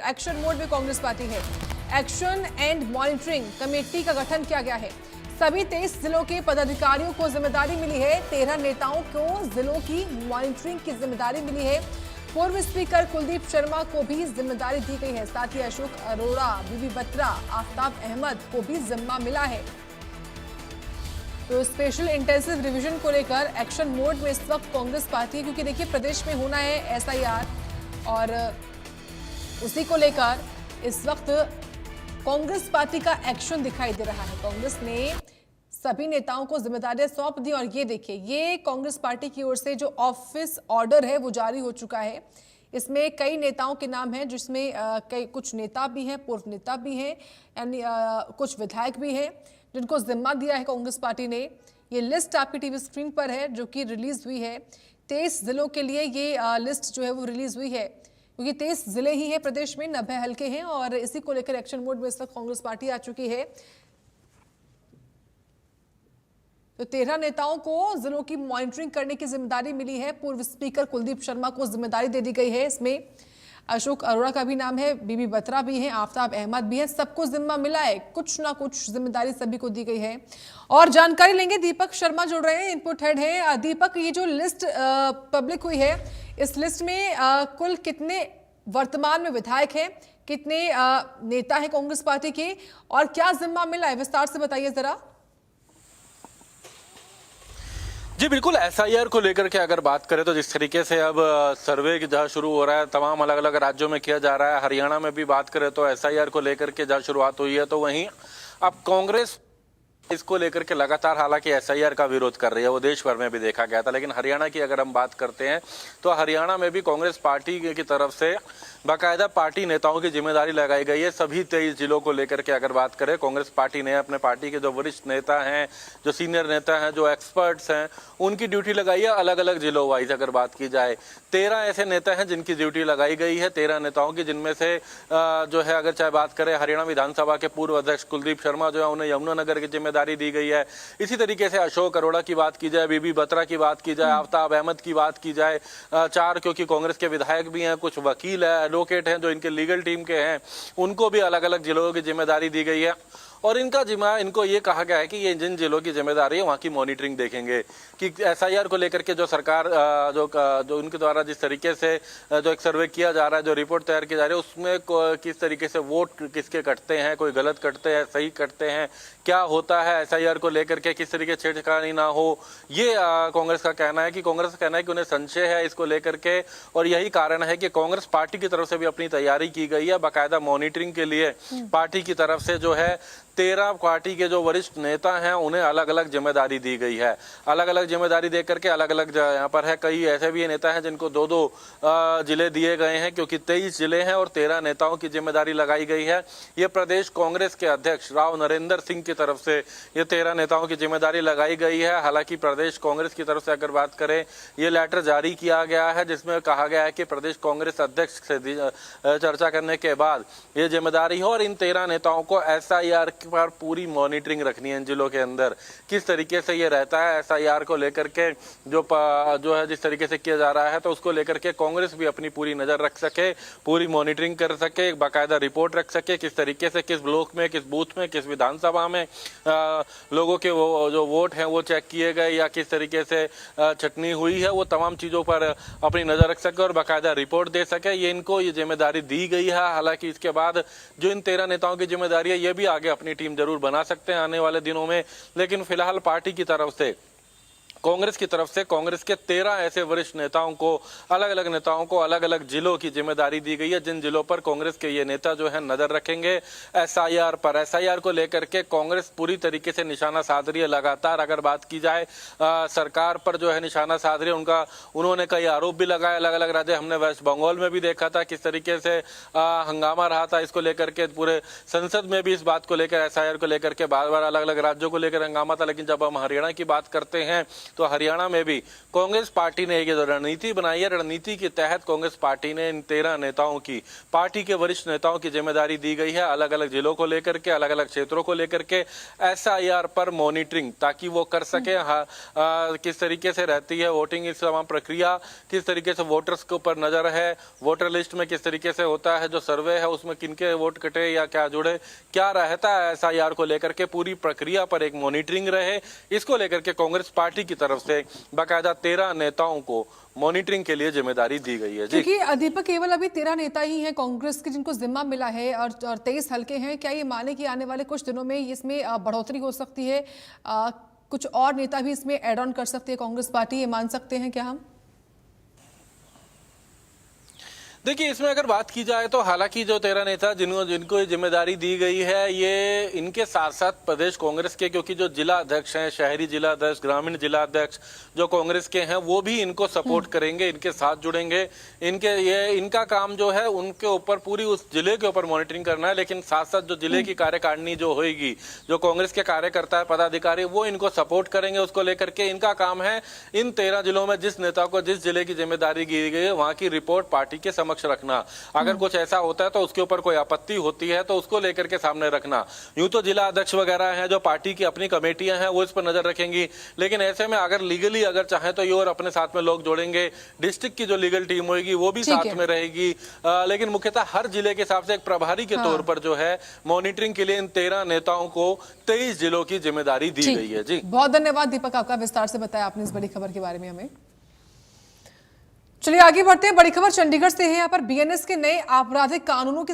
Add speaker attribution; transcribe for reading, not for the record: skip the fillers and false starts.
Speaker 1: Action mode में Congress party है। Action and monitoring committee का गठन किया गया है। सभी 23 जिलों के पदाधिकारियों को जिम्मेदारी मिली है। 13 नेताओं को जिलों की मॉनिटरिंग की जिम्मेदारी मिली है। पूर्व स्पीकर कुलदीप शर्मा को भी जिम्मेदारी दी गई है। साथ ही अशोक अरोड़ा, बीबी बत्रा, आफ्ताब अहमद को भी जिम्मा मिला है। तो स्पेशल इंटेंसिव रिवीजन को लेकर एक्शन मोड में इस वक्त कांग्रेस पार्टी है, क्योंकि देखिए प्रदेश में होना है SIR और उसी को लेकर इस वक्त कांग्रेस पार्टी का एक्शन दिखाई दे रहा है। कांग्रेस ने सभी नेताओं को जिम्मेदारियां सौंप दी और ये देखिए, ये कांग्रेस पार्टी की ओर से जो ऑफिस ऑर्डर है वो जारी हो चुका है। इसमें कई नेताओं के नाम हैं, जिसमें कई कुछ नेता भी हैं, पूर्व नेता भी हैं, यानी कुछ विधायक भी हैं जिनको जिम्मा दिया है कांग्रेस पार्टी ने। ये लिस्ट आपकी टीवी स्क्रीन पर है जो कि रिलीज हुई है। 23 जिलों के लिए ये लिस्ट जो है वो रिलीज हुई है, क्योंकि 23 जिले ही हैं प्रदेश में, 90 हल्के हैं और इसी को लेकर एक्शन मोड में इस वक्त कांग्रेस पार्टी आ चुकी है। तो 13 नेताओं को जिलों की मॉनिटरिंग करने की जिम्मेदारी मिली है। पूर्व स्पीकर कुलदीप शर्मा को जिम्मेदारी दे दी गई है। इसमें अशोक अरोड़ा का भी नाम है, बीबी बत्रा भी हैं, आफ्ताब अहमद भी हैं। सबको जिम्मा मिला है, कुछ ना कुछ जिम्मेदारी सभी को दी गई है। और जानकारी लेंगे, दीपक शर्मा जुड़ रहे हैं, इनपुट हेड है। दीपक, ये जो लिस्ट पब्लिक हुई है, इस लिस्ट में कुल कितने वर्तमान में विधायक हैं, कितने नेता हैं कांग्रेस पार्टी के और क्या जिम्मा मिला है, विस्तार से बताइए जरा।
Speaker 2: जी बिल्कुल, SIR को लेकर के अगर बात करें तो जिस तरीके से अब सर्वे जहाँ शुरू हो रहा है, तमाम अलग अलग राज्यों में किया जा रहा है। हरियाणा में भी बात करें तो SIR को लेकर के जहाँ शुरुआत हुई है, तो वहीं अब कांग्रेस इसको लेकर के लगातार हालांकि SIR का विरोध कर रही है। वो देश भर में भी देखा गया था, लेकिन हरियाणा की अगर हम बात करते हैं तो हरियाणा में भी कांग्रेस पार्टी की तरफ से बाकायदा पार्टी नेताओं की जिम्मेदारी लगाई गई है। सभी 23 जिलों को लेकर के अगर बात करें, कांग्रेस पार्टी ने अपने पार्टी के जो वरिष्ठ नेता हैं, जो सीनियर नेता हैं, जो एक्सपर्ट्स हैं, उनकी ड्यूटी लगाई है अलग अलग जिलों वाइज। अगर बात की जाए 13 ऐसे नेता हैं जिनकी ड्यूटी लगाई गई है, 13 नेताओं की, जिनमें से जो है अगर चाहे बात करें हरियाणा विधानसभा के पूर्व अध्यक्ष कुलदीप शर्मा जो है, उन्हें यमुनानगर की जिम्मेदारी दी गई है। इसी तरीके से अशोक अरोड़ा की बात की जाए, बीबी बत्रा की बात की जाए, आफ्ताब अहमद की बात की जाए, 4 क्योंकि कांग्रेस के विधायक भी हैं, कुछ वकील है, एडवोकेट हैं जो इनके लीगल टीम के हैं, उनको भी अलग अलग जिलों की जिम्मेदारी दी गई है। और इनको ये कहा गया है कि ये जिन जिलों की जिम्मेदारी है वहाँ की मॉनिटरिंग देखेंगे कि SIR को लेकर के जो सरकार जो उनके द्वारा जिस तरीके से जो एक सर्वे किया जा रहा है, जो रिपोर्ट तैयार की जा रही है, उसमें किस तरीके से वोट किसके कटते हैं, कोई गलत कटते हैं, सही कटते हैं, क्या होता है SIR को लेकर के, किस तरीके से छेड़छाड़ी ना हो। ये कांग्रेस का कहना है कि उन्हें संशय है इसको लेकर के, और यही कारण है कि कांग्रेस पार्टी की तरफ से भी अपनी तैयारी की गई है। बाकायदा मॉनिटरिंग के लिए पार्टी की तरफ से जो है 13 पार्टी के जो वरिष्ठ नेता हैं उन्हें अलग अलग जिम्मेदारी दी गई है। अलग अलग जिम्मेदारी दे करके अलग अलग यहाँ पर है, कई ऐसे भी नेता हैं जिनको 2-2 जिले दिए गए हैं, क्योंकि 23 जिले हैं और 13 नेताओं की जिम्मेदारी लगाई गई है। ये प्रदेश कांग्रेस के अध्यक्ष राव नरेंद्र सिंह की तरफ से ये 13 नेताओं की जिम्मेदारी लगाई गई है। हालांकि प्रदेश कांग्रेस की तरफ से अगर बात करें, ये लेटर जारी किया गया है जिसमें कहा गया है कि प्रदेश कांग्रेस अध्यक्ष से चर्चा करने के बाद ये जिम्मेदारी हो और इन 13 नेताओं को SIR पर पूरी मॉनिटरिंग रखनी है। इन जिलों के अंदर किस तरीके से ये रहता है SIR को लेकर के जो है जिस तरीके से किया जा रहा है, तो उसको लेकर के कांग्रेस भी अपनी पूरी नजर रख सके, पूरी मॉनिटरिंग कर सके, बाकायदा रिपोर्ट रख सके, किस तरीके से किस ब्लॉक में, किस बूथ में, किस विधानसभा में लोगों के वो जो वोट हैं वो चेक किए गए या किस तरीके से छटनी हुई है, वो तमाम चीजों पर अपनी नजर रख सके और बाकायदा रिपोर्ट दे सके। ये इनको ये जिम्मेदारी दी गई है। हालांकि इसके बाद जो इन 13 नेताओं की जिम्मेदारी है, ये भी आगे अपनी टीम जरूर बना सकते हैं आने वाले दिनों में, लेकिन फिलहाल पार्टी की तरफ से कांग्रेस की तरफ से कांग्रेस के 13 ऐसे वरिष्ठ नेताओं को अलग अलग जिलों की जिम्मेदारी दी गई है, जिन जिलों पर कांग्रेस के ये नेता जो है नजर रखेंगे SIR पर। SIR को लेकर के कांग्रेस पूरी तरीके से निशाना साध रही है। लगातार अगर बात की जाए सरकार पर जो है निशाना साध रही है, उन्होंने कई आरोप भी लगाए अलग अलग राज्य। हमने वेस्ट बंगाल में भी देखा था किस तरीके से हंगामा रहा था इसको लेकर के, पूरे संसद में भी इस बात को लेकर SIR को लेकर के बार बार अलग अलग राज्यों को लेकर हंगामा था। लेकिन जब हम हरियाणा की बात करते हैं तो हरियाणा में भी कांग्रेस पार्टी ने एक जो रणनीति बनाई है, रणनीति के तहत कांग्रेस पार्टी ने इन 13 नेताओं की, पार्टी के वरिष्ठ नेताओं की जिम्मेदारी दी गई है, अलग अलग जिलों को लेकर के, अलग अलग क्षेत्रों को लेकर के SIR पर मॉनिटरिंग, ताकि वो कर सके किस तरीके से रहती है वोटिंग, इस तमाम प्रक्रिया, किस तरीके से वोटर्स के ऊपर नजर है, वोटर लिस्ट में किस तरीके से होता है जो सर्वे है, उसमें किनके वोट कटे या क्या जुड़े, क्या रहता है SIR को लेकर के, पूरी प्रक्रिया पर एक मॉनिटरिंग रहे। इसको लेकर के कांग्रेस पार्टी की तरफ से बाकायदा 13 नेताओं को मॉनिटरिंग के लिए जिम्मेदारी दी गई है। जी,
Speaker 1: क्योंकि दीपक केवल अभी 13 नेता ही हैं कांग्रेस के जिनको जिम्मा मिला है और 23 हल्के हैं। क्या ये माने कि आने वाले कुछ दिनों में इसमें बढ़ोतरी हो सकती है, कुछ और नेता भी इसमें ऐड ऑन कर सकती है कांग्रेस पार्टी, ये मान सकते हैं क्या हम?
Speaker 2: देखिए, इसमें अगर बात की जाए तो हालांकि जो 13 नेता जिनको ये जिम्मेदारी दी गई है, ये इनके साथ साथ प्रदेश कांग्रेस के, क्योंकि जो जिला अध्यक्ष हैं, शहरी जिला अध्यक्ष, ग्रामीण जिला अध्यक्ष जो कांग्रेस के हैं, वो भी इनको सपोर्ट करेंगे, इनके साथ जुड़ेंगे। इनका काम जो है उनके ऊपर, पूरी उस जिले के ऊपर मॉनिटरिंग करना है, लेकिन साथ साथ जो जिले की कार्यकारिणी जो होगी, जो कांग्रेस के कार्यकर्ता है, पदाधिकारी, वो इनको सपोर्ट करेंगे। उसको लेकर के इनका काम है इन 13 जिलों में जिस नेता को जिस जिले की जिम्मेदारी दी गई है, वहां की रिपोर्ट पार्टी के समक्ष रखना। अगर कुछ ऐसा होता है तो उसके ऊपर कोई आपत्ति होती है तो उसको लेकर के सामने रखना। यूं तो जिला अध्यक्ष वगैरह हैं, जो पार्टी की अपनी कमेटियां हैं, वो इस पर नजर रखेंगी, लेकिन ऐसे में अगर लीगली अगर चाहे तो ये और अपने साथ में लोग जोड़ेंगे। डिस्ट्रिक्ट की जो लीगल टीम होगी वो भी साथ में रहेगी, लेकिन मुख्यतः हर जिले के हिसाब से एक प्रभारी के तौर पर जो है मॉनिटरिंग के लिए इन 13 नेताओं को 23 जिलों की जिम्मेदारी दी गई है। जी,
Speaker 1: बहुत धन्यवाद दीपक, आपका विस्तार से बताया आपने इस बड़ी खबर के बारे में हमें। चलिए आगे बढ़ते हैं। बड़ी खबर चंडीगढ़ से है। यहाँ पर BNS के नए आपराधिक कानूनों की